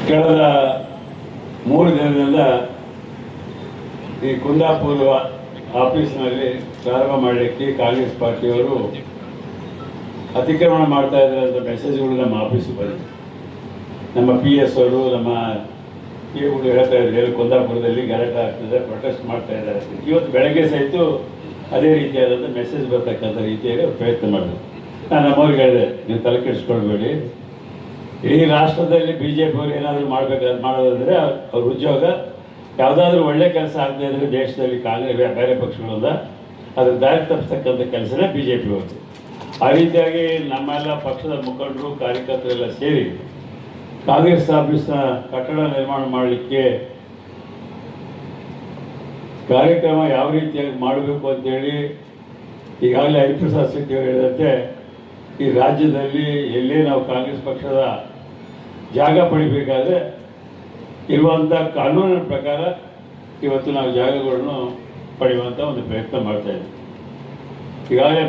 ಕಳೆದ 3 ದಿನದಿಂದ ಈ ಕುಂದಾಪುರ ಆಫೀಸ್ನಲ್ಲಿ ಪ್ರಾರಂಭ ಮಾಡಲಿಕ್ಕೆ ಕಾಂಗ್ರೆಸ್ ಪಾರ್ಟಿಯವರು ಅತಿಕ್ರಮಣ ಮಾಡ್ತಾ ಇದ್ದಾರೆ ಅಂತ ಮೆಸೇಜ್ಗಳು ನಮ್ಮ ಆಫೀಸಿಗೆ ಬಂದಿದೆ. ನಮ್ಮ PS ಅವರು ನಮ್ಮ PAಗಳು ಹೇಳ್ತಾ ಇದ್ದಾರೆ, ಕುಂದಾಪುರದಲ್ಲಿ ಗಲಾಟೆ ಆಗ್ತದೆ, ಪ್ರೊಟೆಸ್ಟ್ ಮಾಡ್ತಾ ಇದ್ದಾರೆ. ಇವತ್ತು ಬೆಳಗ್ಗೆ ಸಹಿತ ಅದೇ ರೀತಿಯಾದಂಥ ಮೆಸೇಜ್ ಬರ್ತಕ್ಕಂಥ ರೀತಿಯಲ್ಲಿ ಅವ್ರು ಪ್ರಯತ್ನ ಮಾಡಿದ್ರು. ನಾನು ನಮ್ಮವ್ರಿಗೆ ಹೇಳಿದೆ, ನೀವು ತಲೆ ಕೆಡಿಸ್ಕೊಳ್ಬೇಡಿ, ಇಡೀ ರಾಷ್ಟ್ರದಲ್ಲಿ BJP ಅವರು ಏನಾದರೂ ಮಾಡೋದಂದರೆ ಅವ್ರ ಉದ್ಯೋಗ ಯಾವುದಾದ್ರೂ ಒಳ್ಳೆ ಕೆಲಸ ಆಗದೆ ಇದ್ದರೆ ದೇಶದಲ್ಲಿ ಕಾಂಗ್ರೆಸ್ ಬೇರೆ ಪಕ್ಷಗಳಿಂದ ಅದ್ರ ದಾರಿ ತಪ್ಪಿಸ್ತಕ್ಕಂಥ ಕೆಲಸನೇ BJP ಅವ್ರದ್ದು. ಆ ರೀತಿಯಾಗಿ ನಮ್ಮೆಲ್ಲ ಪಕ್ಷದ ಮುಖಂಡರು ಕಾರ್ಯಕರ್ತರೆಲ್ಲ ಸೇರಿ ಕಾಂಗ್ರೆಸ್ ಆಫೀಸ್ನ ಕಟ್ಟಡ ನಿರ್ಮಾಣ ಮಾಡಲಿಕ್ಕೆ ಕಾರ್ಯಕ್ರಮ ಯಾವ ರೀತಿಯಾಗಿ ಮಾಡಬೇಕು ಅಂತೇಳಿ ಈಗಾಗಲೇ ಹರಿಪ್ರಸಾದ್ ಶೆಟ್ಟಿ ಅವರು ಹೇಳಿದಂತೆ ಈ ರಾಜ್ಯದಲ್ಲಿ ಎಲ್ಲೇ ನಾವು ಕಾಂಗ್ರೆಸ್ ಪಕ್ಷದ ಜಾಗ ಪಡಿಬೇಕಾದ್ರೆ ಇರುವಂಥ ಕಾನೂನಿನ ಪ್ರಕಾರ ಇವತ್ತು ನಾವು ಜಾಗಗಳನ್ನು ಪಡೆಯುವಂಥ ಒಂದು ಪ್ರಯತ್ನ ಮಾಡ್ತಾಯಿದ್ದೀವಿ. ಈಗಾಗಲೇ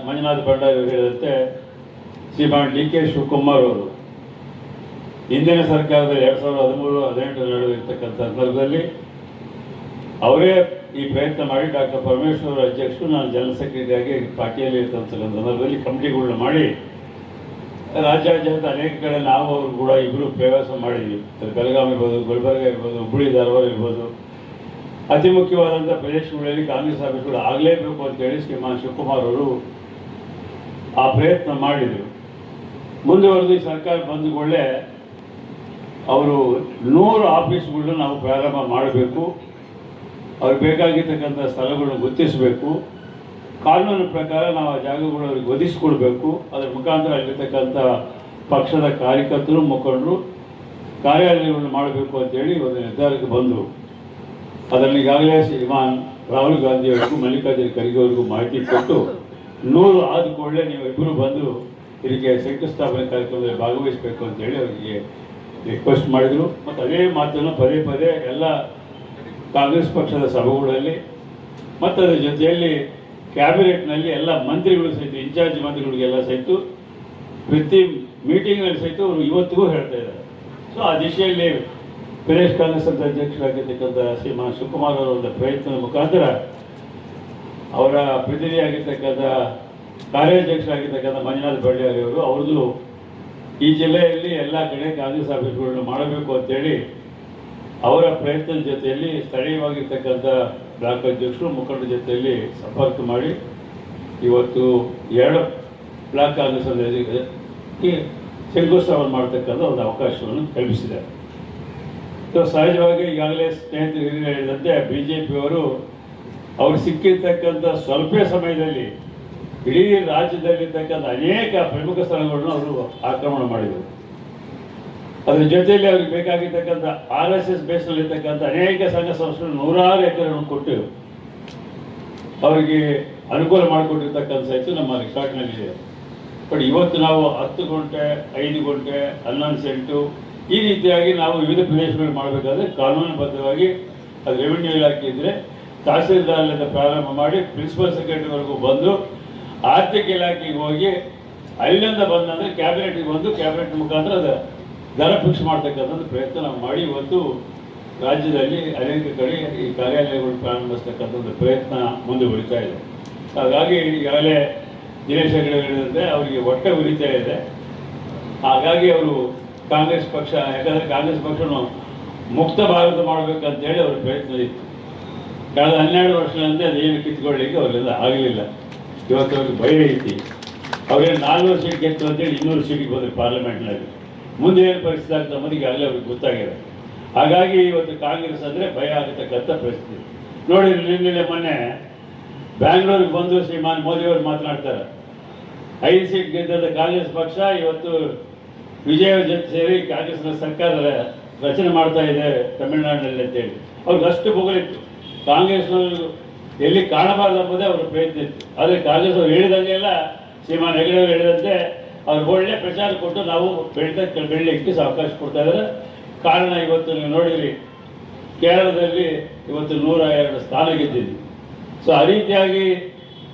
ಮಂಜುನಾಥ್ ಭಂಡಾರಿ ಅವರು ಹೇಳಿದಂತೆ ಶ್ರೀಮಾನ್ DK ಶಿವಕುಮಾರ್ ಅವರು ಹಿಂದಿನ ಸರ್ಕಾರದಲ್ಲಿ 2013-18 ನಡುವೆ ಇರ್ತಕ್ಕಂಥ ಸಂದರ್ಭದಲ್ಲಿ ಅವರೇ ಈ ಪ್ರಯತ್ನ ಮಾಡಿ ಡಾಕ್ಟರ್ ಪರಮೇಶ್ವರ್ ಅಧ್ಯಕ್ಷರು, ನಾನು ಜನರಲ್ ಸೆಕ್ರೆಟರಿಯಾಗಿ ಪಾರ್ಟಿಯಲ್ಲಿ ಇರ್ತಕ್ಕಂಥ ಸಂದರ್ಭದಲ್ಲಿ ಕಮಿಟಿಗಳನ್ನ ಮಾಡಿ ರಾಜ್ಯಾದ್ಯಂತ ಅನೇಕ ಕಡೆ ನಾವು ಅವರು ಕೂಡ ಇಬ್ಬರು ಪ್ರವಾಸ ಮಾಡಿದ್ವಿ. ಬೆಳಗಾವಿ ಇರ್ಬೋದು, ಗುಲ್ಬರ್ಗ ಇರ್ಬೋದು, ಹುಬ್ಬಳ್ಳಿ ಧಾರವಾಡ ಇರ್ಬೋದು, ಅತಿ ಮುಖ್ಯವಾದಂಥ ಪ್ರದೇಶಗಳಲ್ಲಿ ಕಾಂಗ್ರೆಸ್ ಆಫೀಸ್ಗಳು ಆಗಲೇಬೇಕು ಅಂತೇಳಿ ಶ್ರೀಮಾನ್ ಶಿವಕುಮಾರ್ ಅವರು ಆ ಪ್ರಯತ್ನ ಮಾಡಿದರು. ಮುಂದುವರೆದು ಈ ಸರ್ಕಾರ ಬಂದುಕೊಳ್ಳೆ ಅವರು 100 ಆಫೀಸ್ಗಳನ್ನ ನಾವು ಪ್ರಾರಂಭ ಮಾಡಬೇಕು, ಅವ್ರಿಗೆ ಬೇಕಾಗಿರ್ತಕ್ಕಂಥ ಸ್ಥಳಗಳನ್ನು ಗುರುತಿಸಬೇಕು, ಕಾನೂನಿನ ಪ್ರಕಾರ ನಾವು ಆ ಜಾಗಗಳು ಅವ್ರಿಗೆ ಒದಗಿಸ್ಕೊಡ್ಬೇಕು, ಅದರ ಮುಖಾಂತರ ಅಲ್ಲಿರ್ತಕ್ಕಂಥ ಪಕ್ಷದ ಕಾರ್ಯಕರ್ತರು ಮುಖಂಡರು ಕಾರ್ಯಾಲಯಗಳನ್ನು ಮಾಡಬೇಕು ಅಂತೇಳಿ ಒಂದು ನಿರ್ಧಾರಕ್ಕೆ ಬಂದರು. ಅದನ್ನು ಈಗಾಗಲೇ ಶ್ರೀಮಾನ್ ರಾಹುಲ್ ಗಾಂಧಿಯವರಿಗೂ ಮಲ್ಲಿಕಾರ್ಜುನ ಖರ್ಗೆ ಅವರಿಗೂ ಮಾಹಿತಿ ಕೊಟ್ಟು 100 ಆದ ಕೂಡಲೇ ನೀವು ಇಬ್ಬರು ಬಂದು ಇದಕ್ಕೆ ಶಂಕುಸ್ಥಾಪನೆ ಕಾರ್ಯಕ್ರಮದಲ್ಲಿ ಭಾಗವಹಿಸಬೇಕು ಅಂತೇಳಿ ಅವರಿಗೆ ರಿಕ್ವೆಸ್ಟ್ ಮಾಡಿದರು. ಮತ್ತು ಅದೇ ಮಾತನ್ನು ಪದೇ ಪದೇ ಎಲ್ಲ ಕಾಂಗ್ರೆಸ್ ಪಕ್ಷದ ಸಭೆಗಳಲ್ಲಿ ಮತ್ತು ಅದರ ಜೊತೆಯಲ್ಲಿ ಕ್ಯಾಬಿನೆಟ್ನಲ್ಲಿ ಎಲ್ಲ ಮಂತ್ರಿಗಳು ಸಹಿತ, ಇನ್ಚಾರ್ಜ್ ಮಂತ್ರಿಗಳಿಗೆಲ್ಲ ಸಹಿತ ಪ್ರತಿ ಮೀಟಿಂಗ್ನಲ್ಲಿ ಸಹಿತ ಅವರು ಇವತ್ತಿಗೂ ಹೇಳ್ತಾ ಇದ್ದಾರೆ. ಸೊ ಆ ದಿಶೆಯಲ್ಲಿ ಪ್ರದೇಶ ಕಾಂಗ್ರೆಸ್ ಅಂತ ಅಧ್ಯಕ್ಷರಾಗಿರ್ತಕ್ಕಂಥ ಶ್ರೀಮಾನ್ ಶಿವಕುಮಾರ್ ಅವರ ಒಂದು ಪ್ರಯತ್ನದ ಮುಖಾಂತರ ಅವರ ಪ್ರತಿನಿಧಿಯಾಗಿರ್ತಕ್ಕಂಥ ಕಾರ್ಯಾಧ್ಯಕ್ಷರಾಗಿರ್ತಕ್ಕಂಥ ಮಂಜುನಾಥ್ ಭಂಡಾರಿ ಅವರು ಅವ್ರದ್ದು ಈ ಜಿಲ್ಲೆಯಲ್ಲಿ ಎಲ್ಲ ಕಡೆ ಕಾಂಗ್ರೆಸ್ ಆಫೀಸ್ಗಳನ್ನು ಮಾಡಬೇಕು ಅಂತೇಳಿ ಅವರ ಪ್ರಯತ್ನದ ಜೊತೆಯಲ್ಲಿ ಸ್ಥಳೀಯವಾಗಿರ್ತಕ್ಕಂಥ ಬ್ಲಾಕ್ ಅಧ್ಯಕ್ಷರು ಮುಖಂಡರ ಜೊತೆಯಲ್ಲಿ ಸಂಪರ್ಕ ಮಾಡಿ ಇವತ್ತು 2 ಬ್ಲಾಕ್ ಕಾಂಗ್ರೆಸ್ ಈ ಶಂಕುಸ್ಥಾಪನೆ ಮಾಡತಕ್ಕಂಥ ಒಂದು ಅವಕಾಶವನ್ನು ಕಲ್ಪಿಸಿದ್ದಾರೆ. ಸೊ ಸಹಜವಾಗಿ ಈಗಾಗಲೇ ಸ್ನೇಹಿತರು ಹಿರಿಯರು ಹೇಳಿದಂತೆ BJP ಅವರು ಸಿಕ್ಕಿರ್ತಕ್ಕಂಥ ಸ್ವಲ್ಪ ಸಮಯದಲ್ಲಿ ಇಡೀ ರಾಜ್ಯದಲ್ಲಿರ್ತಕ್ಕಂಥ ಅನೇಕ ಪ್ರಮುಖ ಸ್ಥಳಗಳನ್ನು ಅವರು ಆಕ್ರಮಣ ಮಾಡಿದರು. ಅದರ ಜೊತೆಯಲ್ಲಿ ಅವ್ರಿಗೆ ಬೇಕಾಗಿರ್ತಕ್ಕಂಥ RSS ಬೇಸ್ನಲ್ಲಿರ್ತಕ್ಕಂಥ ಅನೇಕ ಸಂಘ ಸಂಸ್ಥೆಗಳು 100 ಎಕರೆಗಳನ್ನು ಕೊಟ್ಟು ಅವರಿಗೆ ಅನುಕೂಲ ಮಾಡಿಕೊಟ್ಟಿರ್ತಕ್ಕಂಥ ಸಹಿತ ನಮ್ಮ ರೆಕಾರ್ಡ್ನಲ್ಲಿದೆ. ಬಟ್ ಇವತ್ತು ನಾವು 10 ಗುಂಟೆ, 5 ಗುಂಟೆ, 11 ಸೆಂಟು ಈ ರೀತಿಯಾಗಿ ನಾವು ವಿವಿಧ ಪ್ರದೇಶಗಳು ಮಾಡಬೇಕಾದ್ರೆ ಕಾನೂನುಬದ್ಧವಾಗಿ ಅದು ರೆವಿನ್ಯೂ ಇಲಾಖೆ ಇದ್ದರೆ ತಹಸೀಲ್ದಾರ್ಲಿಂದ ಪ್ರಾರಂಭ ಮಾಡಿ ಪ್ರಿನ್ಸಿಪಲ್ ಸೆಕ್ರೆಟರಿವರೆಗೂ ಬಂದು ಆರ್ಥಿಕ ಇಲಾಖೆಗೆ ಹೋಗಿ ಅಲ್ಲಿಂದ ಬಂದಂದರೆ ಕ್ಯಾಬಿನೆಟ್ಗೆ ಬಂದು ಕ್ಯಾಬಿನೆಟ್ ಮುಖಾಂತರ ಅದು ದರ ಫಿಕ್ಸ್ ಮಾಡ್ತಕ್ಕಂಥದ್ದು ಪ್ರಯತ್ನ ನಾವು ಮಾಡಿ ಇವತ್ತು ರಾಜ್ಯದಲ್ಲಿ ಅನೇಕ ಕಡೆ ಈ ಕಾರ್ಯಾಲಯಗಳು ಪ್ರಾರಂಭಿಸ್ತಕ್ಕಂಥ ಒಂದು ಪ್ರಯತ್ನ ಮುಂದುವರಿತಾ ಇದೆ. ಹಾಗಾಗಿ ಈಗಾಗಲೇ ದಿನೇಶ್ ಹೆಗಡೆ ಹೇಳಿದಂತೆ ಅವರಿಗೆ ಹೊಟ್ಟೆ ಉರಿತಾ ಇದೆ. ಹಾಗಾಗಿ ಅವರು ಕಾಂಗ್ರೆಸ್ ಪಕ್ಷ, ಯಾಕಂದರೆ ಕಾಂಗ್ರೆಸ್ ಪಕ್ಷವನ್ನು ಮುಕ್ತ ಭಾರತ ಮಾಡಬೇಕಂತೇಳಿ ಅವ್ರ ಪ್ರಯತ್ನ ಇತ್ತು. ಕಳೆದ 12 ವರ್ಷಗಳಿಂದ ಅದೇನು ಕಿತ್ಕೊಳ್ಳಿಕ್ಕೆ ಅವರಿಂದ ಆಗಲಿಲ್ಲ. ಇವತ್ತು ಅವ್ರಿಗೆ ಭಯ ಐತಿ. ಅವ್ರೇನು 400 ಸೀಟ್ ಗೆದ್ದು ಅಂತೇಳಿ 200 ಸೀಟಿಗೆ ಹೋದ್ರು ಪಾರ್ಲಿಮೆಂಟ್ನಲ್ಲಿ. ಮುಂದೆ ಏನು ಪರಿಸ್ಥಿತಿ ಆಗ್ತದೆ ಅನ್ನೋದು ಈಗಾಗಲೇ ಅವ್ರಿಗೆ ಗೊತ್ತಾಗಿದೆ. ಹಾಗಾಗಿ ಇವತ್ತು ಕಾಂಗ್ರೆಸ್ ಅಂದರೆ ಭಯ ಆಗತಕ್ಕಂಥ ಪರಿಸ್ಥಿತಿ. ನೋಡಿ, ನಿನ್ನೆ ಮೊನ್ನೆ ಬ್ಯಾಂಗ್ಳೂರಿಗೆ ಬಂದು ಶ್ರೀಮಾನ್ ಮೋದಿಯವರು ಮಾತನಾಡ್ತಾರೆ, 5 ಸೀಟ್ ಗೆದ್ದ ಕಾಂಗ್ರೆಸ್ ಪಕ್ಷ ಇವತ್ತು ವಿಜಯ ಜೊತೆ ಸೇರಿ ಕಾಂಗ್ರೆಸ್ನ ಸರ್ಕಾರ ರಚನೆ ಮಾಡ್ತಾ ಇದೆ ತಮಿಳುನಾಡಿನಲ್ಲಿ ಅಂತೇಳಿ ಅವ್ರಿಗೆ ಅಷ್ಟು ಬೊಗಳಿತ್ತು. ಕಾಂಗ್ರೆಸ್ನವರು ಎಲ್ಲಿ ಕಾಣಬಾರ್ದು ಎಂಬುದೇ ಅವರ ಪ್ರಯತ್ನ ಇತ್ತು. ಆದರೆ ಕಾಂಗ್ರೆಸ್ ಅವರು ಹೇಳಿದಂಗೆಲ್ಲ ಶ್ರೀಮಾನ್ ಹೆಗಡೆ ಅವರು ಹೇಳಿದಂತೆ ಅವ್ರು ಒಳ್ಳೆ ಪ್ರಚಾರ ಕೊಟ್ಟು ನಾವು ಬೆಳೀಲಿಕ್ಕೆ ಅವಕಾಶ ಕೊಡ್ತಾ ಇದ್ದಾರೆ. ಕಾರಣ ಇವತ್ತು ನೀವು ನೋಡಿರಿ, ಕೇರಳದಲ್ಲಿ ಇವತ್ತು 102 ಸ್ಥಾನ ಗೆದ್ದಿದ್ವಿ. ಸೊ ಆ ರೀತಿಯಾಗಿ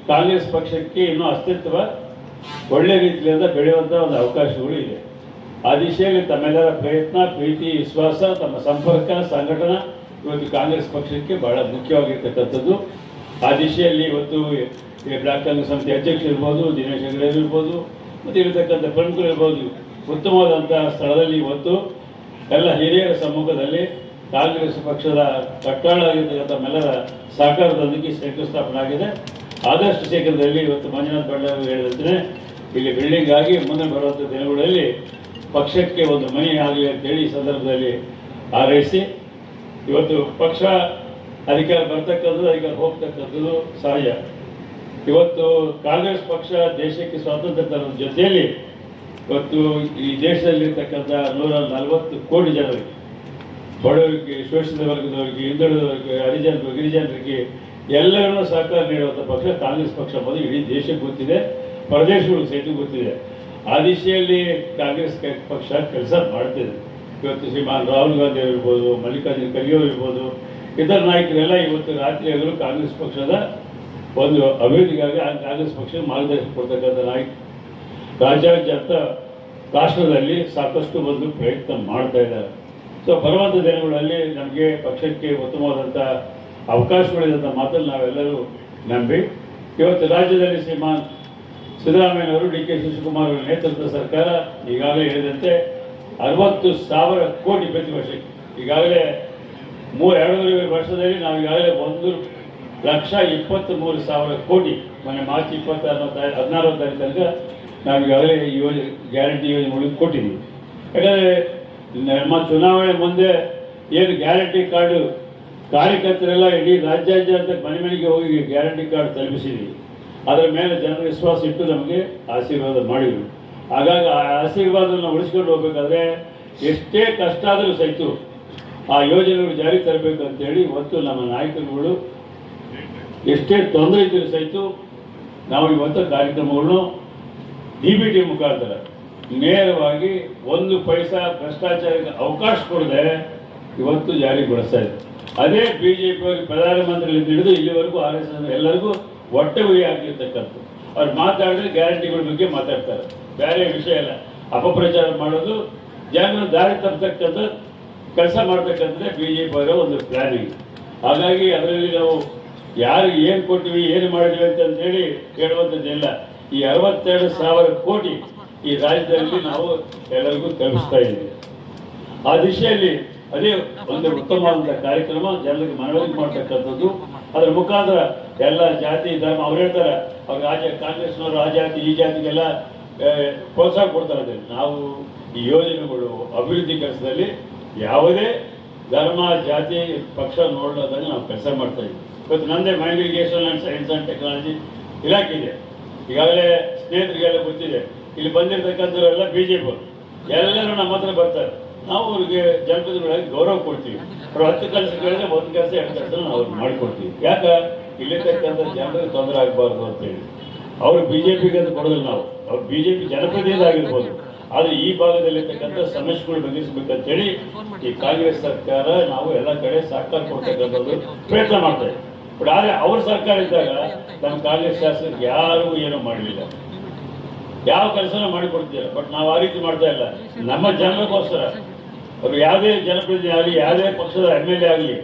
ಕಾಂಗ್ರೆಸ್ ಪಕ್ಷಕ್ಕೆ ಇನ್ನೂ ಅಸ್ತಿತ್ವ ಒಳ್ಳೆ ರೀತಿಯಿಂದ ಬೆಳೆಯುವಂಥ ಒಂದು ಅವಕಾಶಗಳು ಇದೆ. ಆ ದಿಶೆಯಲ್ಲಿ ತಮ್ಮೆಲ್ಲರ ಪ್ರಯತ್ನ, ಪ್ರೀತಿ, ವಿಶ್ವಾಸ, ತಮ್ಮ ಸಂಪರ್ಕ, ಸಂಘಟನಾ ಇವತ್ತು ಕಾಂಗ್ರೆಸ್ ಪಕ್ಷಕ್ಕೆ ಬಹಳ ಮುಖ್ಯವಾಗಿರ್ತಕ್ಕಂಥದ್ದು. ಆ ದಿಶೆಯಲ್ಲಿ ಇವತ್ತು ಬ್ಲಾಕ್ ಕಾಂಗ್ರೆಸ್ ಸಮಿತಿ ಅಧ್ಯಕ್ಷರು ಇರ್ಬೋದು, ದಿನೇಶ್ ಹೆಗಡೆ ಇರ್ಬೋದು, ಮತ್ತು ಇರತಕ್ಕಂಥ ಪ್ರಮುಖರು ಇರ್ಬೋದು, ಉತ್ತಮವಾದಂಥ ಸ್ಥಳದಲ್ಲಿ ಇವತ್ತು ಎಲ್ಲ ಹಿರಿಯರ ಸಮ್ಮುಖದಲ್ಲಿ ಕಾಂಗ್ರೆಸ್ ಪಕ್ಷದ ಕಟ್ಟಾಳ ಆಗಿರ್ತಕ್ಕಂಥ ನಮ್ಮೆಲ್ಲರ ಸಹಕಾರದೊಂದಿಗೆ ಶಂಕುಸ್ಥಾಪನೆ ಆಗಿದೆ. ಆದಷ್ಟು ಶೀಘ್ರದಲ್ಲಿ ಇವತ್ತು ಮಂಜುನಾಥ್ ಬಳ್ಳಾರಿ ಹೇಳಿದಂತೆ ಇಲ್ಲಿ ಬಿಲ್ಡಿಂಗ್ ಆಗಿ ಮುಂದೆ ಬರುವಂಥ ದಿನಗಳಲ್ಲಿ ಪಕ್ಷಕ್ಕೆ ಒಂದು ಮನೆ ಆಗಲಿ ಅಂತೇಳಿ ಈ ಸಂದರ್ಭದಲ್ಲಿ ಹಾರೈಸಿ, ಇವತ್ತು ಪಕ್ಷ ಅಧಿಕಾರ ಬರ್ತಕ್ಕಂಥದ್ದು, ಅಧಿಕಾರ ಹೋಗ್ತಕ್ಕಂಥದ್ದು ಸಹಜ. ಇವತ್ತು ಕಾಂಗ್ರೆಸ್ ಪಕ್ಷ ದೇಶಕ್ಕೆ ಸ್ವಾತಂತ್ರ್ಯ ತರುವ ಜೊತೆಯಲ್ಲಿ ಇವತ್ತು ಈ ದೇಶದಲ್ಲಿರ್ತಕ್ಕಂಥ 140 ಕೋಟಿ ಜನರಿಗೆ, ಬಡವರಿಗೆ, ಶೋಷಿತ ವರ್ಗದವರಿಗೆ, ಹಿಂದುಳಿದ ವರ್ಗಕ್ಕೆ, ಹರಿಜನರು, ಗಿರಿಜನರಿಗೆ ಎಲ್ಲರನ್ನೂ ಸಹಕಾರ ನೀಡುವಂಥ ಪಕ್ಷ ಕಾಂಗ್ರೆಸ್ ಪಕ್ಷ ಎಂಬುದು ಇಡೀ ದೇಶಕ್ಕೆ ಗೊತ್ತಿದೆ, ಪ್ರದೇಶಗಳಿಗೆ ಸಹಿತ ಗೊತ್ತಿದೆ. ಆ ದಿಶೆಯಲ್ಲಿ ಕಾಂಗ್ರೆಸ್ ಪಕ್ಷ ಕೆಲಸ ಮಾಡ್ತಿದೆ. ಇವತ್ತು ಶ್ರೀಮಾನ್ ರಾಹುಲ್ ಗಾಂಧಿ ಇರ್ಬೋದು, ಮಲ್ಲಿಕಾರ್ಜುನ ಖರ್ಗೆ ಇರ್ಬೋದು, ಇತರ ನಾಯಕರೆಲ್ಲ ಇವತ್ತು ರಾತ್ರಿ ಆಗಲು ಕಾಂಗ್ರೆಸ್ ಪಕ್ಷದ ಒಂದು ಅಭಿವೃದ್ಧಿಗಾಗಿ ಕಾಂಗ್ರೆಸ್ ಪಕ್ಷಕ್ಕೆ ಮಾರ್ಗದರ್ಶನ ಕೊಡ್ತಕ್ಕಂಥ ನಾಯಕ ರಾಜ್ಯಾದ್ಯಂತ ರಾಷ್ಟ್ರದಲ್ಲಿ ಸಾಕಷ್ಟು ಒಂದು ಪ್ರಯತ್ನ ಮಾಡ್ತಾ ಇದ್ದಾರೆ. ಸೊ ಬರುವಂಥ ದಿನಗಳಲ್ಲಿ ನಮಗೆ ಪಕ್ಷಕ್ಕೆ ಉತ್ತಮವಾದಂಥ ಅವಕಾಶಗಳಿದಂಥ ಮಾತನ್ನು ನಾವೆಲ್ಲರೂ ನಂಬಿ ಇವತ್ತು ರಾಜ್ಯದಲ್ಲಿ ಶ್ರೀಮಾನ್ ಸಿದ್ದರಾಮಯ್ಯನವರು, ಡಿ ಕೆ ಶಿವಕುಮಾರ್ ಅವರ ನೇತೃತ್ವದ ಸರ್ಕಾರ ಈಗಾಗಲೇ ಹೇಳಿದಂತೆ 60,000 ಕೋಟಿ ಪ್ರತಿ ವರ್ಷಕ್ಕೆ, ಈಗಾಗಲೇ 2.5 ವರ್ಷದಲ್ಲಿ ನಾವು ಈಗಾಗಲೇ 1,23,000 ಕೋಟಿ, ಮೊನ್ನೆ ಮಾರ್ಚ್ 16ನೇ ತಾರೀಕು ತನಕ ನಾವು ಈಗಾಗಲೇ ಈ ಯೋಜನೆ, ಗ್ಯಾರಂಟಿ ಯೋಜನೆಗಳಿಗೆ ಕೊಟ್ಟಿದ್ದೀವಿ. ಯಾಕಂದರೆ ನಮ್ಮ ಚುನಾವಣೆ ಮುಂದೆ ಏನು ಗ್ಯಾರಂಟಿ ಕಾರ್ಡು ಕಾರ್ಯಕರ್ತರೆಲ್ಲ ಇಡೀ ರಾಜ್ಯಾದ್ಯಂತ ಮನೆ ಮನೆಗೆ ಹೋಗಿ ಗ್ಯಾರಂಟಿ ಕಾರ್ಡ್ ತಲುಪಿಸಿದ್ವಿ. ಅದರ ಮೇಲೆ ಜನರ ವಿಶ್ವಾಸ ಇಟ್ಟು ನಮಗೆ ಆಶೀರ್ವಾದ ಮಾಡಿದರು. ಹಾಗಾಗಿ ಆ ಆಶೀರ್ವಾದವನ್ನು ಉಳಿಸ್ಕೊಂಡು ಹೋಗಬೇಕಾದ್ರೆ ಎಷ್ಟೇ ಕಷ್ಟ ಆದರೂ ಸಹಿತ ಆ ಯೋಜನೆಗಳು ಜಾರಿ ತರಬೇಕು ಅಂತೇಳಿ ಇವತ್ತು ನಮ್ಮ ನಾಯಕರುಗಳು ಎಷ್ಟೇ ತೊಂದರೆ ಇದ್ದರೂ ಸಹಿತ ನಾವು ಇವತ್ತು ಕಾರ್ಯಕ್ರಮಗಳನ್ನು DBT ಮುಖಾಂತರ ನೇರವಾಗಿ 1 ಪೈಸಾ ಭ್ರಷ್ಟಾಚಾರಕ್ಕೆ ಅವಕಾಶ ಕೊಡದೆ ಇವತ್ತು ಜಾರಿಗೊಳಿಸ್ತಾ ಇದೆ. ಅದೇ BJP ಅವರಿಗೆ ಪ್ರಧಾನಮಂತ್ರಿಗಳಿಂದ ಹಿಡಿದು ಇಲ್ಲಿವರೆಗೂ RSS ಎಲ್ಲರಿಗೂ ಹೊಟ್ಟೆ ಉರಿ ಆಗಿರ್ತಕ್ಕಂಥದ್ದು. ಅವ್ರು ಮಾತಾಡಿದ್ರೆ ಗ್ಯಾರಂಟಿಗಳ ಬಗ್ಗೆ ಮಾತಾಡ್ತಾರೆ, ಬೇರೆ ವಿಷಯ ಇಲ್ಲ. ಅಪಪ್ರಚಾರ ಮಾಡೋದು, ಜನರನ್ನು ದಾರಿ ತರ್ತಕ್ಕಂಥ ಕೆಲಸ ಮಾಡ್ತಕ್ಕಂಥದ್ದೇ BJP ಅವರ ಒಂದು ಪ್ಲಾನಿಂಗ್. ಹಾಗಾಗಿ ಅದರಲ್ಲಿ ನಾವು ಯಾರು ಏನು ಕೊಟ್ಟಿವಿ, ಏನು ಮಾಡಿದ್ವಿ ಅಂತಂದೇಳಿ ಹೇಳುವಂಥದ್ದಿಲ್ಲ. ಈ 62,000 ಕೋಟಿ ಈ ರಾಜ್ಯದಲ್ಲಿ ನಾವು ಎಲ್ಲರಿಗೂ ತಲುಪಿಸ್ತಾ ಇದ್ದೀವಿ. ಆ ದಿಶೆಯಲ್ಲಿ ಅದೇ ಒಂದು ಉತ್ತಮವಾದಂಥ ಕಾರ್ಯಕ್ರಮ, ಜನರಿಗೆ ಮನವರಿಕೆ ಮಾಡ್ತಕ್ಕಂಥದ್ದು. ಅದರ ಮುಖಾಂತರ ಎಲ್ಲ ಜಾತಿ ಧರ್ಮ ಅವ್ರು ಹೇಳ್ತಾರೆ, ಅವ್ರಿಗೆ ಕಾಂಗ್ರೆಸ್ನವರು ಆ ಜಾತಿ ಈ ಜಾತಿಗೆಲ್ಲ ಪ್ರೋತ್ಸಾಹ ಕೊಡ್ತಾರೆ. ನಾವು ಈ ಯೋಜನೆಗಳು ಅಭಿವೃದ್ಧಿ ಕೆಲಸದಲ್ಲಿ ಯಾವುದೇ ಧರ್ಮ ಜಾತಿ ಪಕ್ಷ ನೋಡೋದಾಗಿ ನಾವು ಕೆಲಸ ಮಾಡ್ತಾ ಇದ್ದೀವಿ. ಇವತ್ತು ನಂದೇ mind irrigation and science and technology ಇಲಾಖೆ ಇದೆ. ಈಗಾಗಲೇ ಸ್ನೇಹಿತರಿಗೆಲ್ಲ ಗೊತ್ತಿದೆ. ಇಲ್ಲಿ ಬಂದಿರತಕ್ಕಂಥವರೆಲ್ಲ BJP ಎಲ್ಲರೂ ನಮ್ಮ ಹತ್ರ ಬರ್ತಾರೆ. ನಾವು ಅವ್ರಿಗೆ ಜನಪ್ರತಿನಿಧಿಗಳಾಗಿ ಗೌರವ ಕೊಡ್ತೀವಿ. ಅವ್ರು 10 ಕೆಲಸ ಕೇಳಿದ್ರೆ 1 ಕೆಲಸ 2 ಕೆಲಸ ನಾವು ಅವ್ರಿಗೆ ಮಾಡಿಕೊಡ್ತೀವಿ. ಯಾಕೆ ಇಲ್ಲಿರ್ತಕ್ಕಂಥ ಜನರಿಗೆ ತೊಂದರೆ ಆಗಬಾರ್ದು ಅಂತೇಳಿ. ಅವರು BJPಗೆ ಅಂತ ಕೊಡೋದಿಲ್ಲ ನಾವು, ಅವ್ರು BJP ಜನಪ್ರತಿನಿಧಿ ಆಗಿರ್ಬೋದು, ಆದರೆ ಈ ಭಾಗದಲ್ಲಿರ್ತಕ್ಕಂಥ ಸಮಸ್ಯೆಗಳು ಬಗೆಹರಿಸಬೇಕಂತೇಳಿ ಈ ಕಾಂಗ್ರೆಸ್ ಸರ್ಕಾರ ನಾವು ಎಲ್ಲ ಕಡೆ ಸಹಕಾರ ಕೊಡ್ತಕ್ಕಂಥದ್ದು ಪ್ರಯತ್ನ ಮಾಡ್ತಾರೆ. ಬಟ್ ಆದರೆ ಅವ್ರ ಸರ್ಕಾರ ಇದ್ದಾಗ ನಮ್ಮ ಕಾಂಗ್ರೆಸ್ ಶಾಸಕರಿಗೆ ಯಾರಿಗೂ ಏನೂ ಮಾಡಲಿಲ್ಲ, ಯಾವ ಕೆಲಸನೂ ಮಾಡಿಕೊಡ್ತೀರ. ಬಟ್ ನಾವು ಆ ರೀತಿ ಮಾಡ್ತಾ ಇಲ್ಲ. ನಮ್ಮ ಜನರಿಗೋಸ್ಕರ ಅವರು ಯಾವುದೇ ಜನಪ್ರತಿನಿಧಿ ಆಗಲಿ, ಯಾವುದೇ ಪಕ್ಷದ MLA ಆಗಲಿ,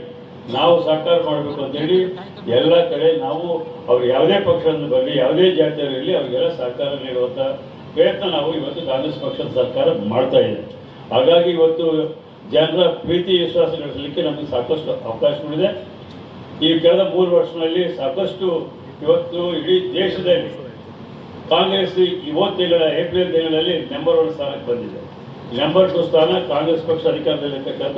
ನಾವು ಸಹಕಾರ ಮಾಡಬೇಕು ಅಂತೇಳಿ ಎಲ್ಲ ಕಡೆ ನಾವು ಅವ್ರು ಯಾವುದೇ ಪಕ್ಷವನ್ನು ಬರಲಿ, ಯಾವುದೇ ಜಾತಿಯವರಿರಲಿ, ಅವರಿಗೆಲ್ಲ ಸಹಕಾರ ನೀಡುವಂಥ ಪ್ರಯತ್ನ ನಾವು ಇವತ್ತು ಕಾಂಗ್ರೆಸ್ ಪಕ್ಷದ ಸರ್ಕಾರ ಮಾಡ್ತಾ ಇದೆ. ಹಾಗಾಗಿ ಇವತ್ತು ಜನರ ಪ್ರೀತಿ ವಿಶ್ವಾಸ ಗಳಿಸಲಿಕ್ಕೆ ನಮಗೆ ಸಾಕಷ್ಟು ಅವಕಾಶಗಳಿದೆ. ಈ ಕಳೆದ 3 ವರ್ಷಗಳಲ್ಲಿ ಸಾಕಷ್ಟು ಇವತ್ತು ಇಡೀ ದೇಶದಲ್ಲಿ ಕಾಂಗ್ರೆಸ್ ತಿಂಗಳ ಏಪ್ರಿಲ್ ತಿಂಗಳಲ್ಲಿ ನಂಬರ್ 1 ಸ್ಥಾನಕ್ಕೆ ಬಂದಿದೆ. ನಂಬರ್ 2 ಸ್ಥಾನ ಕಾಂಗ್ರೆಸ್ ಪಕ್ಷ ಅಧಿಕಾರದಲ್ಲಿರ್ತಕ್ಕಂಥ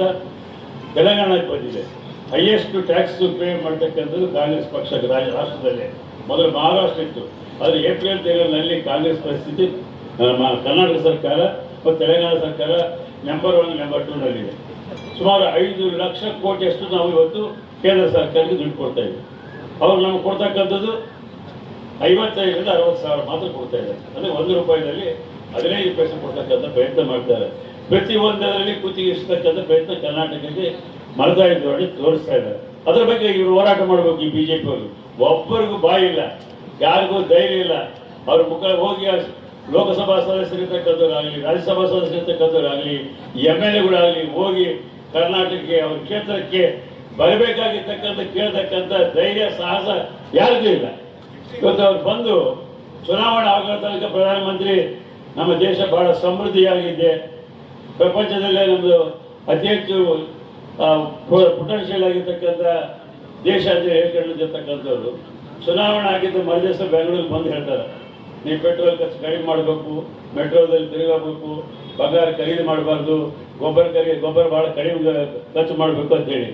ತೆಲಂಗಾಣಕ್ಕೆ ಬಂದಿದೆ. ಹೈಯೆಸ್ಟ್ ಟ್ಯಾಕ್ಸ್ ಪೇ ಮಾಡ್ತಕ್ಕಂಥದ್ದು ಕಾಂಗ್ರೆಸ್ ಪಕ್ಷ ರಾಷ್ಟ್ರದಲ್ಲೇ. ಮೊದಲು ಮಹಾರಾಷ್ಟ್ರ ಇತ್ತು, ಆದರೆ ಏಪ್ರಿಲ್ ತಿಂಗಳಿನಲ್ಲಿ ಕಾಂಗ್ರೆಸ್ ಪರಿಸ್ಥಿತಿ ನಮ್ಮ ಕರ್ನಾಟಕ ಸರ್ಕಾರ ಮತ್ತು ತೆಲಂಗಾಣ ಸರ್ಕಾರ ನಂಬರ್ 1 ನಂಬರ್ 2ನಲ್ಲಿದೆ. ಸುಮಾರು 5 ಲಕ್ಷ ಕೋಟಿಯಷ್ಟು ನಾವು ಇವತ್ತು ಕೇಂದ್ರ ಸರ್ಕಾರಕ್ಕೆ ದುಡ್ಡು ಕೊಡ್ತಾ ಇದ್ದೀವಿ. ಅವ್ರು ನಮ್ಗೆ ಕೊಡ್ತಕ್ಕಂಥದ್ದು 55,000 ರಿಂದ 60,000 ಮಾತ್ರ ಕೊಡ್ತಾ ಇದ್ದಾರೆ. ಅಂದರೆ 1 ರೂಪಾಯಿನಲ್ಲಿ 15 ಪೈಸೆ ಕೊಡ್ತಕ್ಕಂಥ ಪ್ರಯತ್ನ ಮಾಡ್ತಾರೆ. ಪ್ರತಿಯೊಂದರಲ್ಲಿ ಕುತ್ತಿಗಿಸ್ತಕ್ಕಂಥ ಪ್ರಯತ್ನ ಕರ್ನಾಟಕಕ್ಕೆ ಮಲತಾಯಿ ಧೋರಣೆ ತೋರಿಸ್ತಾ ಇದ್ದಾರೆ. ಅದರ ಬಗ್ಗೆ ಇವರು ಹೋರಾಟ ಮಾಡಬೇಕು. ಈ BJP ಅವರು ಒಬ್ಬರಿಗೂ ಬಾಯಿ ಇಲ್ಲ, ಯಾರಿಗೂ ಧೈರ್ಯ ಇಲ್ಲ. ಅವ್ರ ಮುಖ ಹೋಗಿ ಲೋಕಸಭಾ ಸದಸ್ಯರಿರ್ತಕ್ಕಂಥವ್ರಾಗಲಿ, ರಾಜ್ಯಸಭಾ ಸದಸ್ಯರಿರ್ತಕ್ಕಂಥವ್ರಾಗಲಿ, MLAಗಳಾಗಲಿ ಹೋಗಿ ಕರ್ನಾಟಕಕ್ಕೆ ಅವ್ರ ಕ್ಷೇತ್ರಕ್ಕೆ ಬರಬೇಕಾಗಿರ್ತಕ್ಕಂಥ ಕೇಳ್ತಕ್ಕಂಥ ಧೈರ್ಯ ಸಾಹಸ ಯಾರಿಗೂ ಇಲ್ಲ. ಇವತ್ತು ಅವ್ರು ಬಂದು ಚುನಾವಣೆ ಆಗೋ ತನಕ ಪ್ರಧಾನಮಂತ್ರಿ ನಮ್ಮ ದೇಶ ಬಹಳ ಸಮೃದ್ಧಿಯಾಗಿದೆ, ಪ್ರಪಂಚದಲ್ಲೇ ನಮ್ಮದು ಅತಿ ಹೆಚ್ಚು ಪೊಟೆನ್ಷಿಯಲ್ ಆಗಿರ್ತಕ್ಕಂಥ ದೇಶ ಅಂತ ಹೇಳ್ಕೊಂಡಿರ್ತಕ್ಕಂಥವ್ರು ಚುನಾವಣೆ ಆಗಿದ್ದು ಮರುದಿವಸ ಬೆಂಗಳೂರಿಗೆ ಬಂದು ಹೇಳ್ತಾರೆ, ನೀವು ಪೆಟ್ರೋಲ್ ಖರ್ಚು ಕಡಿಮೆ ಮಾಡಬೇಕು, ಮೆಟ್ರೋದಲ್ಲಿ ತಿರುಗಬೇಕು, ಬಂಗಾರ ಖರೀದಿ ಮಾಡಬಾರ್ದು, ಗೊಬ್ಬರ ಭಾಳ ಕಡಿಮೆ ಖರ್ಚು ಮಾಡಬೇಕು ಅಂತೇಳಿ.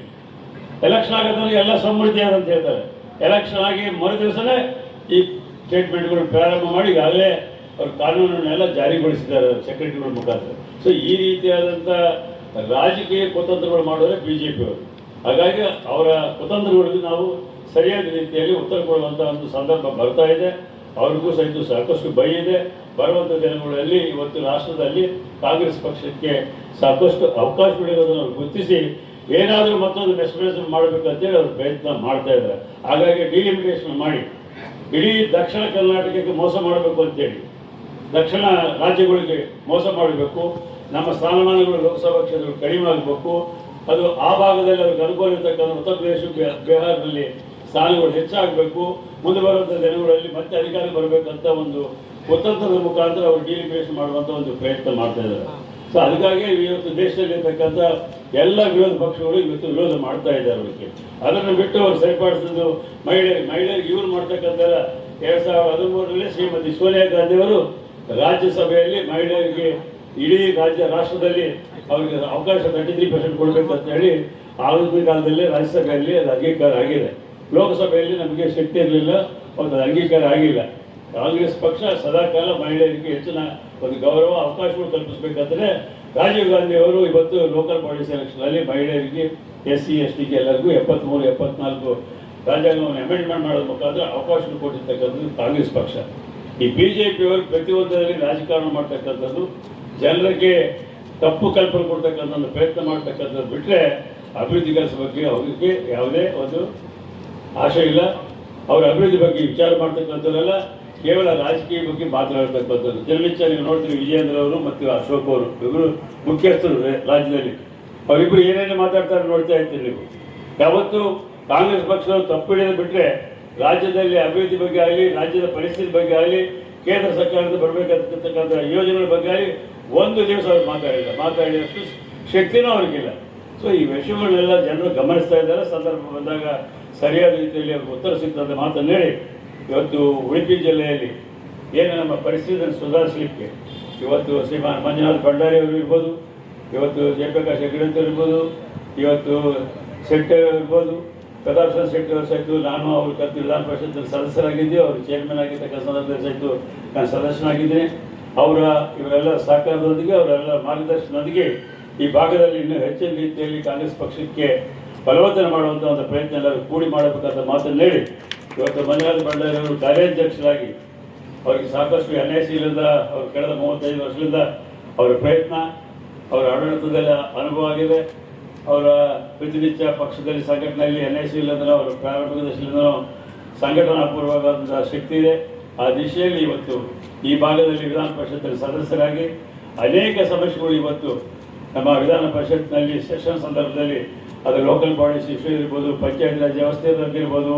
ಎಲೆಕ್ಷನ್ ಆಗೋದ್ರಲ್ಲಿ ಎಲ್ಲ ಸಮೃದ್ಧಿ ಅಂತ ಹೇಳ್ತಾರೆ. ಎಲೆಕ್ಷನ್ ಆಗಿ ಮರು ದಿವಸನೇ ಈ ಸ್ಟೇಟ್ಮೆಂಟ್ಗಳು ಪ್ರಾರಂಭ ಮಾಡಿ ಈಗಾಗಲೇ ಅವ್ರ ಕಾನೂನನ್ನೆಲ್ಲ ಜಾರಿಗೊಳಿಸಿದ್ದಾರೆ ಸೆಕ್ರೆಟರಿಗಳ ಮುಖಾಂತರ. ಸೊ ಈ ರೀತಿಯಾದಂಥ ರಾಜಕೀಯ ಕುತಂತ್ರಗಳು ಮಾಡೋರೆ BJP ಅವರು. ಹಾಗಾಗಿ ಅವರ ಕುತಂತ್ರಗಳಿಗೆ ನಾವು ಸರಿಯಾದ ರೀತಿಯಲ್ಲಿ ಉತ್ತರ ಕೊಡುವಂಥ ಒಂದು ಸಂದರ್ಭ ಬರ್ತಾ ಇದೆ. ಅವ್ರಿಗೂ ಸಹಿತ ಸಾಕಷ್ಟು ಭಯ ಇದೆ. ಬರುವಂಥ ದಿನಗಳಲ್ಲಿ ಇವತ್ತು ರಾಷ್ಟ್ರದಲ್ಲಿ ಕಾಂಗ್ರೆಸ್ ಪಕ್ಷಕ್ಕೆ ಸಾಕಷ್ಟು ಅವಕಾಶಗಳಿರೋದನ್ನು ಅವ್ರು ಗುರುತಿಸಿ ಏನಾದರೂ ಮತ್ತೊಂದು ಮೆಸ್ಮರೈಸೇಷನ್ ಮಾಡಬೇಕಂತೇಳಿ ಅವ್ರು ಪ್ರಯತ್ನ ಮಾಡ್ತಾ ಇದ್ದಾರೆ. ಹಾಗಾಗಿ ಡಿಲಿಮಿಟೇಷನ್ ಮಾಡಿ ಇಡೀ ದಕ್ಷಿಣ ಕರ್ನಾಟಕಕ್ಕೆ ಮೋಸ ಮಾಡಬೇಕು ಅಂತೇಳಿ, ದಕ್ಷಿಣ ರಾಜ್ಯಗಳಿಗೆ ಮೋಸ ಮಾಡಬೇಕು, ನಮ್ಮ ಸ್ಥಾನಮಾನಗಳು ಲೋಕಸಭಾ ಕ್ಷೇತ್ರಗಳು ಕಡಿಮೆ ಆಗಬೇಕು, ಅದು ಆ ಭಾಗದಲ್ಲಿ ಅವ್ರಿಗೆ ಅನುಕೂಲ ಇರ್ತಕ್ಕಂಥ ಉತ್ತರ ಪ್ರದೇಶ ಬಿಹಾರದಲ್ಲಿ ಸ್ಥಾನಗಳು ಹೆಚ್ಚಾಗಬೇಕು, ಮುಂದೆ ಬರುವಂಥ ದಿನಗಳಲ್ಲಿ ಮತ್ತೆ ಅಧಿಕಾರ ಬರಬೇಕಂತ ಒಂದು ಕುತಂತ್ರದ ಮುಖಾಂತರ ಅವರು ಡಿಲಿಮಿಟೇಷನ್ ಮಾಡುವಂಥ ಒಂದು ಪ್ರಯತ್ನ ಮಾಡ್ತಾ ಇದ್ದಾರೆ. ಸೊ ಅದಕ್ಕಾಗಿ ಇವತ್ತು ದೇಶದಲ್ಲಿರ್ತಕ್ಕಂಥ ಎಲ್ಲ ವಿರೋಧ ಪಕ್ಷಗಳು ಇವತ್ತು ವಿರೋಧ ಮಾಡ್ತಾ ಇದ್ದಾರೆ. ಅದಕ್ಕೆ ಅದನ್ನು ಬಿಟ್ಟು ಅವರು ಸರಿಪಡಿಸಿದ್ದು ಮಹಿಳೆಯರಿಗೆ ಇವರು ಮಾಡ್ತಕ್ಕಂಥ 2013ರಲ್ಲಿ ಶ್ರೀಮತಿ ಸೋನಿಯಾ ಗಾಂಧಿ ಅವರು ರಾಜ್ಯಸಭೆಯಲ್ಲಿ ಮಹಿಳೆಯರಿಗೆ ಇಡೀ ರಾಷ್ಟ್ರದಲ್ಲಿ ಅವರಿಗೆ ಅವಕಾಶ 33% ಕೊಡಬೇಕಂತ ಹೇಳಿ ಆಧುನಿಕ ಕಾಲದಲ್ಲಿ ರಾಜ್ಯಸಭೆಯಲ್ಲಿ ಅದು ಅಂಗೀಕಾರ ಆಗಿದೆ. ಲೋಕಸಭೆಯಲ್ಲಿ ನಮಗೆ ಶಕ್ತಿ ಇರಲಿಲ್ಲ, ಒಂದು ಅಂಗೀಕಾರ ಆಗಿಲ್ಲ. ಕಾಂಗ್ರೆಸ್ ಪಕ್ಷ ಸದಾಕಾಲ ಮಹಿಳೆಯರಿಗೆ ಹೆಚ್ಚಿನ ಒಂದು ಗೌರವ ಅವಕಾಶಗಳು ಕಲ್ಪಿಸಬೇಕಾದ್ರೆ ರಾಜೀವ್ ಗಾಂಧಿ ಅವರು ಇವತ್ತು ಲೋಕಲ್ ಬಾಡೀಸ್ ಎಲೆಕ್ಷನಲ್ಲಿ ಮಹಿಳೆಯರಿಗೆ SC STಗೆ ಎಲ್ಲರಿಗೂ 73, 74 ರಾಜ್ಯಾಂಗವನ್ನು ಅಮೆಂಡ್ಮೆಂಟ್ ಮಾಡೋದ್ರ ಮುಖಾಂತರ ಅವಕಾಶಗಳು ಕೊಟ್ಟಿರ್ತಕ್ಕಂಥದ್ದು ಕಾಂಗ್ರೆಸ್ ಪಕ್ಷ. ಈ BJP ಅವರು ಪ್ರತಿಯೊಂದರಲ್ಲಿ ರಾಜಕಾರಣ ಮಾಡ್ತಕ್ಕಂಥದ್ದು, ಜನರಿಗೆ ತಪ್ಪು ಕಲ್ಪನೆ ಕೊಡ್ತಕ್ಕಂಥ ಒಂದು ಪ್ರಯತ್ನ ಮಾಡ್ತಕ್ಕಂಥದ್ದು ಬಿಟ್ಟರೆ ಅಭಿವೃದ್ಧಿ ಕೆಲಸ ಬಗ್ಗೆ ಅವರಿಗೆ ಯಾವುದೇ ಒಂದು ಆಶೆ ಇಲ್ಲ. ಅವರ ಅಭಿವೃದ್ಧಿ ಬಗ್ಗೆ ವಿಚಾರ ಮಾಡ್ತಕ್ಕಂಥವರೆಲ್ಲ ಕೇವಲ ರಾಜಕೀಯ ಬಗ್ಗೆ ಮಾತನಾಡ್ತಕ್ಕಂಥದ್ದು. ದಿನನಿತ್ಯ ನೀವು ನೋಡ್ತೀವಿ ವಿಜಯೇಂದ್ರ ಅವರು ಮತ್ತು ಅಶೋಕ್ ಅವರು ಇಬ್ಬರು ಮುಖ್ಯಸ್ಥರು ರಾಜ್ಯದಲ್ಲಿ, ಅವರಿಬ್ಬರು ಏನೇನು ಮಾತಾಡ್ತಾರೆ ನೋಡ್ತಾ ಇರ್ತೀರಿ ನೀವು. ಯಾವತ್ತು ಕಾಂಗ್ರೆಸ್ ಪಕ್ಷದವರು ತಪ್ಪು ಹಿಡಿದು ಬಿಟ್ಟರೆ ರಾಜ್ಯದಲ್ಲಿ ಅಭಿವೃದ್ಧಿ ಬಗ್ಗೆ ಆಗಲಿ, ರಾಜ್ಯದ ಪರಿಸ್ಥಿತಿ ಬಗ್ಗೆ ಆಗಲಿ, ಕೇಂದ್ರ ಸರ್ಕಾರದ ಬರಬೇಕಾಗಿರ್ತಕ್ಕಂಥ ಯೋಜನೆಗಳ ಬಗ್ಗೆ ಆಗಲಿ ಒಂದು ದಿವಸ ಅವ್ರು ಮಾತಾಡಿದಷ್ಟು ಶಕ್ತಿನೂ ಅವ್ರಿಗಿಲ್ಲ. ಸೊ ಈ ವಿಷಯಗಳನ್ನೆಲ್ಲ ಜನರು ಗಮನಿಸ್ತಾ ಇದ್ದಾರೆ. ಸಂದರ್ಭ ಬಂದಾಗ ಸರಿಯಾದ ರೀತಿಯಲ್ಲಿ ಅವ್ರಿಗೆ ಉತ್ತರ ಸಿಗ್ತದೆ ಮಾತನ್ನು ಹೇಳಿ ಇವತ್ತು ಉಡುಪಿ ಜಿಲ್ಲೆಯಲ್ಲಿ ಏನು ನಮ್ಮ ಪರಿಸ್ಥಿತಿಯನ್ನು ಸುಧಾರಿಸಲಿಕ್ಕೆ ಇವತ್ತು ಶ್ರೀಮಾನ್ ಮಂಜುನಾಥ್ ಭಂಡಾರಿ ಅವರು ಇರ್ಬೋದು, ಇವತ್ತು ಜಯಪ್ರಕಾಶ್ ಹೆಗಡೆ ಅಂತ ಇರ್ಬೋದು, ಇವತ್ತು ಶೆಟ್ಟಿ ಇರ್ಬೋದು, ಪ್ರತಾಪ್ ಚಂದ್ರ ಶೆಟ್ಟಿ ಅವರು ಸಹಿತ ನಾನು ಅವರು ವಿಧಾನ ಪರಿಷತ್ ಸದಸ್ಯರಾಗಿದ್ದೆ, ಅವರು ಚೇರ್ಮನ್ ಆಗಿರ್ತಕ್ಕಂಥ ಸಂದರ್ಭದಲ್ಲಿ ಸಹಿತ ನಾನು ಸದಸ್ಯನಾಗಿದ್ದೇನೆ. ಇವರೆಲ್ಲ ಸಹಕಾರದೊಂದಿಗೆ ಅವರೆಲ್ಲ ಮಾರ್ಗದರ್ಶನದೊಂದಿಗೆ ಈ ಭಾಗದಲ್ಲಿ ಇನ್ನೂ ಹೆಚ್ಚಿನ ರೀತಿಯಲ್ಲಿ ಕಾಂಗ್ರೆಸ್ ಪಕ್ಷಕ್ಕೆ ಬಲವರ್ಧನೆ ಮಾಡುವಂಥ ಒಂದು ಪ್ರಯತ್ನ ಎಲ್ಲರೂ ಕೂಡಿ ಮಾಡಬೇಕಂತ ಮಾತನ್ನು ಹೇಳಿ ಇವತ್ತು ಮಂಜುನಾಥ ಭಂಡಾರಿ ಅವರು ಕಾರ್ಯಾಧ್ಯಕ್ಷರಾಗಿ ಅವರಿಗೆ ಸಾಕಷ್ಟು NIC ಯಿಂದ ಅವರು ಕಳೆದ 35 ವರ್ಷದಿಂದ ಅವರ ಪ್ರಯತ್ನ, ಅವರ ಆಡಳಿತದಲ್ಲಿ ಅನುಭವ ಆಗಿದೆ. ಅವರ ಪ್ರತಿನಿತ್ಯ ಪಕ್ಷದಲ್ಲಿ ಸಂಘಟನೆಯಲ್ಲಿ NIC ಇಲ್ಲಂದ್ರೆ ಅವರು ಪ್ರಾರಂಭಿಕ ದಶೆಯಿಂದನೂ ಸಂಘಟನಾಪೂರ್ವಕವಾದ ಶಕ್ತಿ ಇದೆ. ಆ ದಿಶೆಯಲ್ಲಿ ಇವತ್ತು ಈ ಭಾಗದಲ್ಲಿ ವಿಧಾನ ಪರಿಷತ್ತಲ್ಲಿ ಸದಸ್ಯರಾಗಿ ಅನೇಕ ಸಮಸ್ಯೆಗಳು ಇವತ್ತು ನಮ್ಮ ವಿಧಾನ ಪರಿಷತ್ನಲ್ಲಿ ಸೆಷನ್ ಸಂದರ್ಭದಲ್ಲಿ ಅದು ಲೋಕಲ್ ಬಾಡೀಸ್ ಇಶ್ಯೂ ಇರ್ಬೋದು, ಪಂಚಾಯತ್ ರಾಜ್ ವ್ಯವಸ್ಥೆ ಬಗ್ಗೆ ಇರ್ಬೋದು,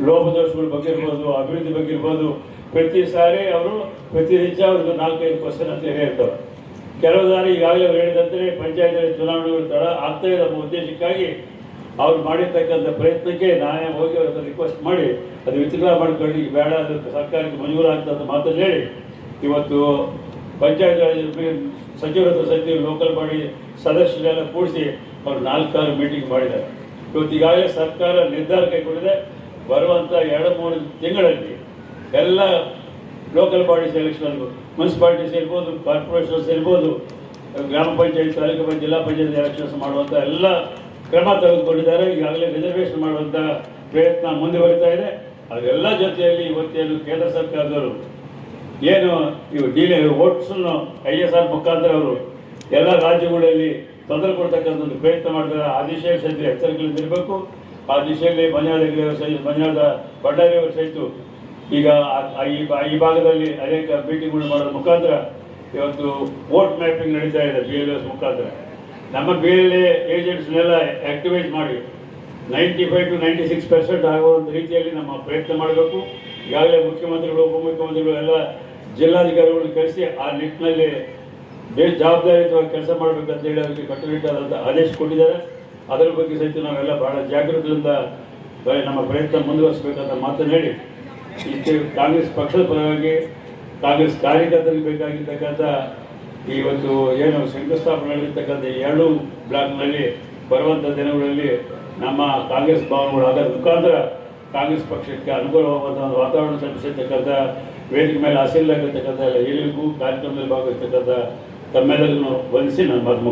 ಲೋಪದೋಷಗಳ ಬಗ್ಗೆ ಇರ್ಬೋದು, ಅಭಿವೃದ್ಧಿ ಬಗ್ಗೆ ಇರ್ಬೋದು, ಪ್ರತಿ ಸಾರಿ ಅವರು ಪ್ರತಿನಿತ್ಯ ಅವ್ರದ್ದು 4-5 ಕ್ವಶನ್ ಅಂತ ಹೇಳಿರ್ತವೆ. ಕೆಲವು ಸಾರಿ ಈಗಾಗಲೇ ಅವರು ಹೇಳಿದಂತೆ ಪಂಚಾಯತ್ ರಾಜ್ ಚುನಾವಣೆಗಳು ತಡ ಆಗ್ತಾ ಇದೆ ಎಂಬ ಉದ್ದೇಶಕ್ಕಾಗಿ ಅವ್ರು ಮಾಡಿರ್ತಕ್ಕಂಥ ಪ್ರಯತ್ನಕ್ಕೆ ನಾನೇ ಹೋಗಿ ಅವ್ರ ಹತ್ರ ರಿಕ್ವೆಸ್ಟ್ ಮಾಡಿ ಅದು ವಿತ್ಡ್ರಾ ಮಾಡ್ಕೊಂಡು ಈಗ ಬೇಡ, ಅದು ಸರ್ಕಾರಕ್ಕೆ ಮಂಜೂರು ಆಗ್ತದೆ ಮಾತನ್ನು ಹೇಳಿ ಇವತ್ತು ಪಂಚಾಯತ್ ರಾಜ್ ಸಚಿವರ ಹತ್ರ ಸಚಿವರು ಲೋಕಲ್ ಬಾಡಿ ಸದಸ್ಯರೆಲ್ಲ ಕೂಡಿಸಿ ಅವರು 4-6 ಮೀಟಿಂಗ್ ಮಾಡಿದ್ದಾರೆ. ಇವತ್ತು ಈಗಾಗಲೇ ಸರ್ಕಾರ ನಿರ್ಧಾರ ಕೈಗೊಂಡಿದೆ. ಬರುವಂಥ 2-3 ತಿಂಗಳಲ್ಲಿ ಎಲ್ಲ ಲೋಕಲ್ ಬಾಡೀಸ್ ಎಲೆಕ್ಷನ್, ಮುನ್ಸಿಪಾಲಿಟೀಸ್ ಇರ್ಬೋದು, ಕಾರ್ಪೊರೇಷನ್ಸ್ ಇರ್ಬೋದು, ಗ್ರಾಮ ಪಂಚಾಯತ್, ತಾಲೂಕು ಪಂಚಾಯತ್, ಜಿಲ್ಲಾ ಪಂಚಾಯತ್ ಎಲೆಕ್ಷನ್ಸ್ ಮಾಡುವಂಥ ಎಲ್ಲ ಕ್ರಮ ತೆಗೆದುಕೊಂಡಿದ್ದಾರೆ. ಈಗಾಗಲೇ ರಿಸರ್ವೇಷನ್ ಮಾಡುವಂಥ ಪ್ರಯತ್ನ ಮುಂದುವರಿತಾ ಇದೆ. ಅದೆಲ್ಲ ಜೊತೆಯಲ್ಲಿ ಇವತ್ತೇನು ಕೇಂದ್ರ ಸರ್ಕಾರದವರು ಏನು ಇವು ವೋಟ್ಸನ್ನು ISR ಮುಖಾಂತರ ಅವರು ಎಲ್ಲ ರಾಜ್ಯಗಳಲ್ಲಿ ತೊಂದರೆ ಕೊಡ್ತಕ್ಕಂಥ ಒಂದು ಪ್ರಯತ್ನ ಮಾಡಿದರೆ ಆ ದಿಶೆಯಲ್ಲಿ ಸಹಿತ ಎಚ್ಚರಿಕೆಯಿಂದ ಇರಬೇಕು. ಆ ದಿಶೆಯಲ್ಲಿ ಮಂಜುನಾಥ ಭಂಡಾರಿ ಅವರು ಸಹಿತ ಈಗ ಈ ಭಾಗದಲ್ಲಿ ಅನೇಕ ಮೀಟಿಂಗ್ಗಳು ಮಾಡೋದ್ರ ಮುಖಾಂತರ ಇವತ್ತು ವೋಟ್ ಮ್ಯಾಪಿಂಗ್ ನಡೀತಾ ಇದೆ BLOs ಮುಖಾಂತರ. ನಮ್ಮ BLA ಏಜೆಂಟ್ಸ್ನೆಲ್ಲ ಆ್ಯಕ್ಟಿವೇಟ್ ಮಾಡಿ 95 to 96% ಆಗುವಂಥ ರೀತಿಯಲ್ಲಿ ನಮ್ಮ ಪ್ರಯತ್ನ ಮಾಡಬೇಕು. ಈಗಾಗಲೇ ಮುಖ್ಯಮಂತ್ರಿಗಳು, ಉಪಮುಖ್ಯಮಂತ್ರಿಗಳು ಎಲ್ಲ ಜಿಲ್ಲಾಧಿಕಾರಿಗಳು ಕರೆಸಿ ಆ ನಿಟ್ಟಿನಲ್ಲಿ ಜವಾಬ್ದಾರಿಯುತವಾಗಿ ಕೆಲಸ ಮಾಡಬೇಕಂತ ಹೇಳಿ ಅವರಿಗೆ ಕಟ್ಟುನಿಟ್ಟಾದಂಥ ಆದೇಶ ಕೊಟ್ಟಿದ್ದಾರೆ. ಅದರ ಬಗ್ಗೆ ಸಹಿತ ನಾವೆಲ್ಲ ಬಹಳ ಜಾಗೃತಿಯಿಂದ ನಮ್ಮ ಪ್ರಯತ್ನ ಮುಂದುವರಿಸಬೇಕಂತ ಮಾತನ್ನು ಹೇಳಿ, ಇಷ್ಟು ಕಾಂಗ್ರೆಸ್ ಪಕ್ಷದ ಪರವಾಗಿ ಕಾಂಗ್ರೆಸ್ ಕಾರ್ಯಕರ್ತರಿಗೆ ಬೇಕಾಗಿರ್ತಕ್ಕಂಥ ಇವತ್ತು ಏನು ಶಂಕುಸ್ಥಾಪನೆ ನಡೆದಿರ್ತಕ್ಕಂಥ 2 ಬ್ಲಾಕ್ನಲ್ಲಿ ಬರುವಂಥ ದಿನಗಳಲ್ಲಿ ನಮ್ಮ ಕಾಂಗ್ರೆಸ್ ಭವನಗಳು ಅದರ ಮುಖಾಂತರ ಕಾಂಗ್ರೆಸ್ ಪಕ್ಷಕ್ಕೆ ಅನುಕೂಲವಾಗುವಂಥ ಒಂದು ವಾತಾವರಣ ಕಲ್ಪಿಸಿರ್ತಕ್ಕಂಥ ವೇದಿಕೆ ಮೇಲೆ ಆಸೀನರಾಗಿರ್ತಕ್ಕಂಥ ಎಲ್ಲ ಹಿರಿಯರಿಗೂ ಕಾರ್ಯಕ್ರಮದಲ್ಲಿ ಭಾಗವಹಿಸ್ತಕ್ಕಂಥ ತಮ್ಮೆಲ್ಲರಿಗೂ ವಂದಿಸಿ ನನ್ನ ಮಾತು